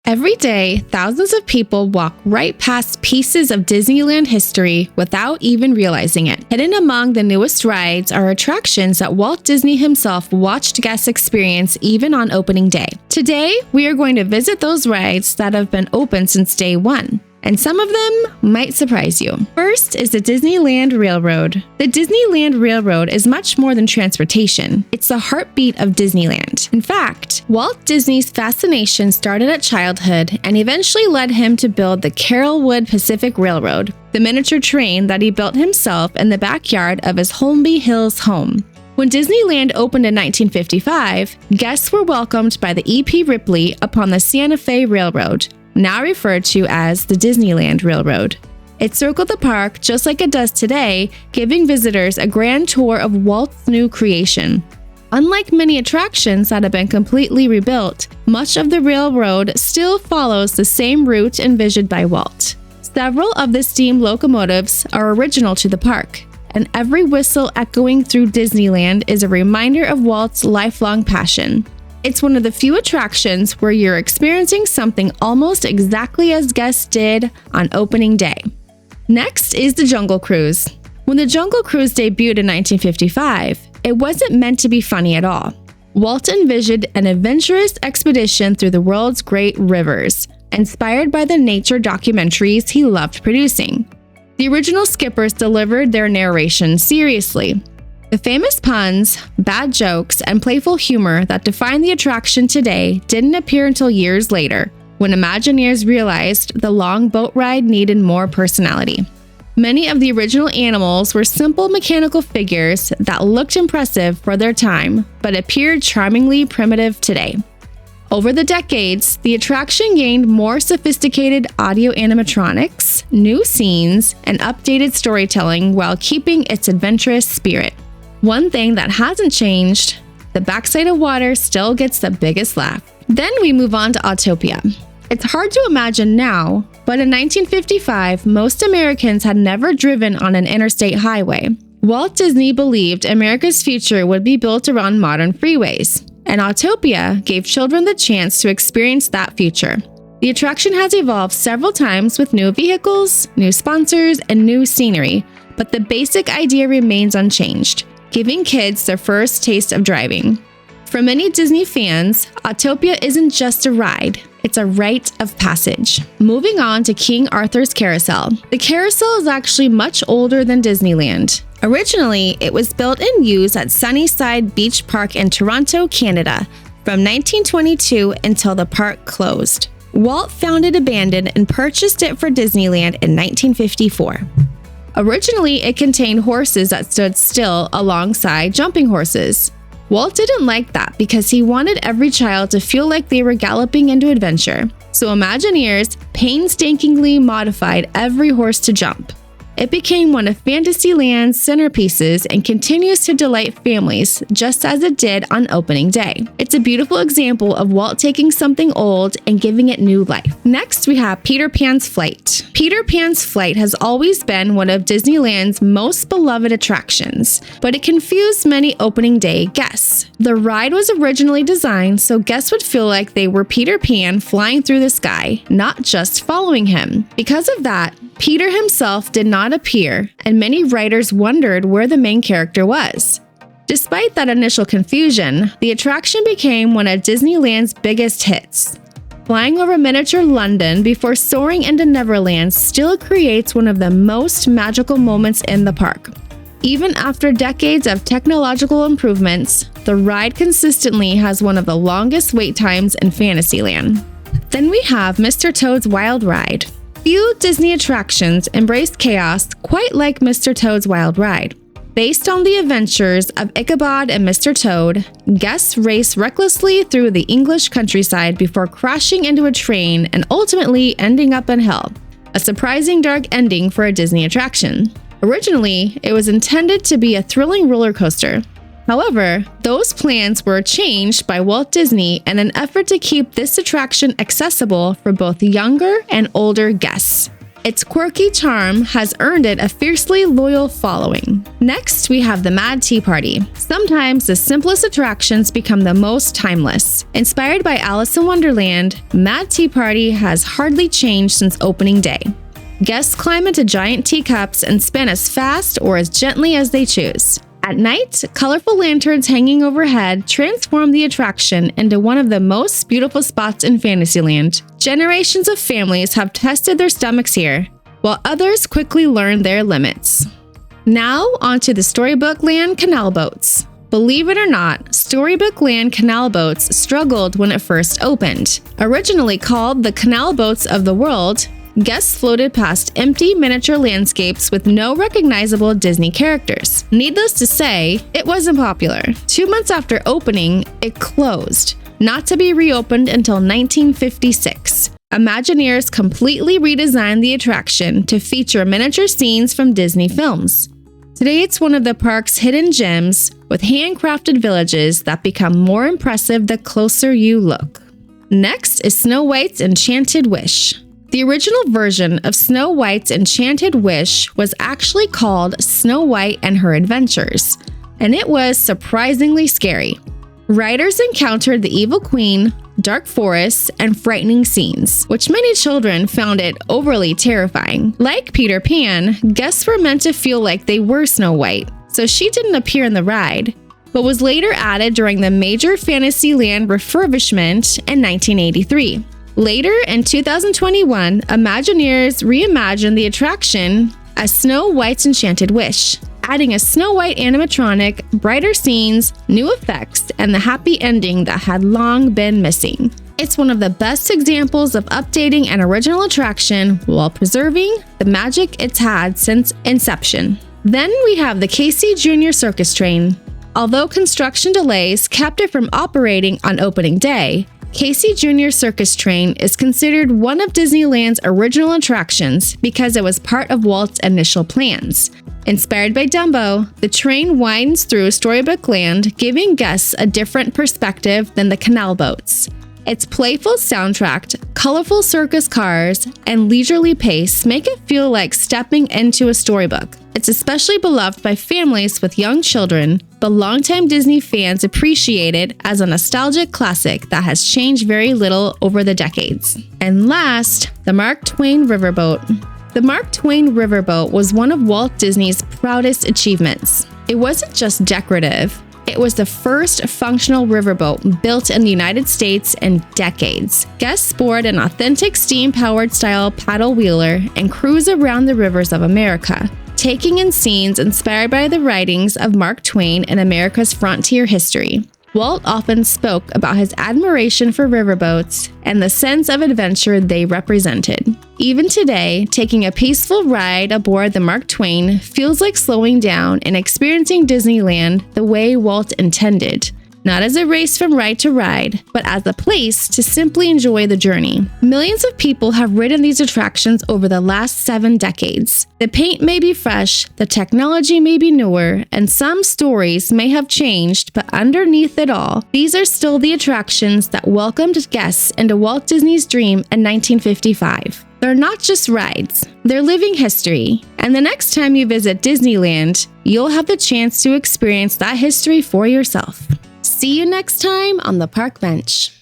Every day, thousands of people walk right past pieces of Disneyland history without even realizing it. Hidden among the newest rides are attractions that Walt Disney himself watched guests experience even on opening day. Today, we are going to visit those rides that have been open since day one. And some of them might surprise you. First is the Disneyland Railroad. The Disneyland Railroad is much more than transportation. It's the heartbeat of Disneyland. In fact, Walt Disney's fascination started at childhood and eventually led him to build the Carrollwood Pacific Railroad, the miniature train that he built himself in the backyard of his Holmby Hills home. When Disneyland opened in 1955, guests were welcomed by the E.P. Ripley upon the Santa Fe Railroad, now referred to as the Disneyland Railroad. It circled the park just like it does today, giving visitors a grand tour of Walt's new creation. Unlike many attractions that have been completely rebuilt, much of the railroad still follows the same route envisioned by Walt. Several of the steam locomotives are original to the park, and every whistle echoing through Disneyland is a reminder of Walt's lifelong passion. It's one of the few attractions where you're experiencing something almost exactly as guests did on opening day. Next is the Jungle Cruise. When the Jungle Cruise debuted in 1955, it wasn't meant to be funny at all. Walt envisioned an adventurous expedition through the world's great rivers, inspired by the nature documentaries he loved producing. The original skippers delivered their narration seriously. The famous puns, bad jokes, and playful humor that define the attraction today didn't appear until years later, when Imagineers realized the long boat ride needed more personality. Many of the original animals were simple mechanical figures that looked impressive for their time, but appeared charmingly primitive today. Over the decades, the attraction gained more sophisticated audio animatronics, new scenes, and updated storytelling while keeping its adventurous spirit. One thing that hasn't changed, the backside of water still gets the biggest laugh. Then we move on to Autopia. It's hard to imagine now, but in 1955, most Americans had never driven on an interstate highway. Walt Disney believed America's future would be built around modern freeways, and Autopia gave children the chance to experience that future. The attraction has evolved several times with new vehicles, new sponsors, and new scenery, but the basic idea remains unchanged, giving kids their first taste of driving. For many Disney fans, Autopia isn't just a ride, it's a rite of passage. Moving on to King Arthur's Carousel. The carousel is actually much older than Disneyland. Originally, it was built and used at Sunnyside Beach Park in Toronto, Canada, from 1922 until the park closed. Walt found it abandoned and purchased it for Disneyland in 1954. Originally, it contained horses that stood still alongside jumping horses. Walt didn't like that because he wanted every child to feel like they were galloping into adventure, so Imagineers painstakingly modified every horse to jump. It became one of Fantasyland's centerpieces and continues to delight families, just as it did on opening day. It's a beautiful example of Walt taking something old and giving it new life. Next, we have Peter Pan's Flight. Peter Pan's Flight has always been one of Disneyland's most beloved attractions, but it confused many opening day guests. The ride was originally designed so guests would feel like they were Peter Pan flying through the sky, not just following him. Because of that, Peter himself did not appear, and many writers wondered where the main character was. Despite that initial confusion, the attraction became one of Disneyland's biggest hits. Flying over miniature London before soaring into Neverland still creates one of the most magical moments in the park. Even after decades of technological improvements, the ride consistently has one of the longest wait times in Fantasyland. Then we have Mr. Toad's Wild Ride. Few Disney attractions embrace chaos quite like Mr. Toad's Wild Ride. Based on the adventures of Ichabod and Mr. Toad, guests race recklessly through the English countryside before crashing into a train and ultimately ending up in hell. A surprising dark ending for a Disney attraction. Originally, it was intended to be a thrilling roller coaster. However, those plans were changed by Walt Disney in an effort to keep this attraction accessible for both younger and older guests. Its quirky charm has earned it a fiercely loyal following. Next, we have the Mad Tea Party. Sometimes the simplest attractions become the most timeless. Inspired by Alice in Wonderland, Mad Tea Party has hardly changed since opening day. Guests climb into giant teacups and spin as fast or as gently as they choose. At night, colorful lanterns hanging overhead transform the attraction into one of the most beautiful spots in Fantasyland. Generations of families have tested their stomachs here, while others quickly learn their limits. Now, onto the Storybook Land canal boats. Believe it or not, Storybook Land canal boats struggled when it first opened. Originally called the Canal Boats of the World, guests floated past empty miniature landscapes with no recognizable Disney characters. Needless to say, it wasn't popular. 2 months after opening, it closed, not to be reopened until 1956. Imagineers completely redesigned the attraction to feature miniature scenes from Disney films. Today, it's one of the park's hidden gems with handcrafted villages that become more impressive the closer you look. Next is Snow White's Enchanted Wish. The original version of Snow White's Enchanted Wish was actually called Snow White and Her Adventures, and it was surprisingly scary. Riders encountered the evil queen, dark forests, and frightening scenes, which many children found it overly terrifying. Like Peter Pan, guests were meant to feel like they were Snow White, so she didn't appear in the ride, but was later added during the major Fantasyland refurbishment in 1983. Later, in 2021, Imagineers reimagined the attraction as Snow White's Enchanted Wish, adding a Snow White animatronic, brighter scenes, new effects, and the happy ending that had long been missing. It's one of the best examples of updating an original attraction while preserving the magic it's had since inception. Then we have the Casey Jr. Circus Train. Although construction delays kept it from operating on opening day, Casey Jr. Circus Train is considered one of Disneyland's original attractions because it was part of Walt's initial plans. Inspired by Dumbo, the train winds through Storybook Land, giving guests a different perspective than the canal boats. Its playful soundtrack, colorful circus cars, and leisurely pace make it feel like stepping into a storybook. It's especially beloved by families with young children, but longtime Disney fans appreciate it as a nostalgic classic that has changed very little over the decades. And last, the Mark Twain Riverboat. The Mark Twain Riverboat was one of Walt Disney's proudest achievements. It wasn't just decorative. It was the first functional riverboat built in the United States in decades. Guests board an authentic steam-powered style paddle wheeler and cruise around the rivers of America, taking in scenes inspired by the writings of Mark Twain and America's frontier history. Walt often spoke about his admiration for riverboats and the sense of adventure they represented. Even today, taking a peaceful ride aboard the Mark Twain feels like slowing down and experiencing Disneyland the way Walt intended. Not as a race from ride to ride, but as a place to simply enjoy the journey. Millions of people have ridden these attractions over the last 7 decades. The paint may be fresh, the technology may be newer, and some stories may have changed, but underneath it all, these are still the attractions that welcomed guests into Walt Disney's dream in 1955. They're not just rides, they're living history. And the next time you visit Disneyland, you'll have the chance to experience that history for yourself. See you next time on the park bench.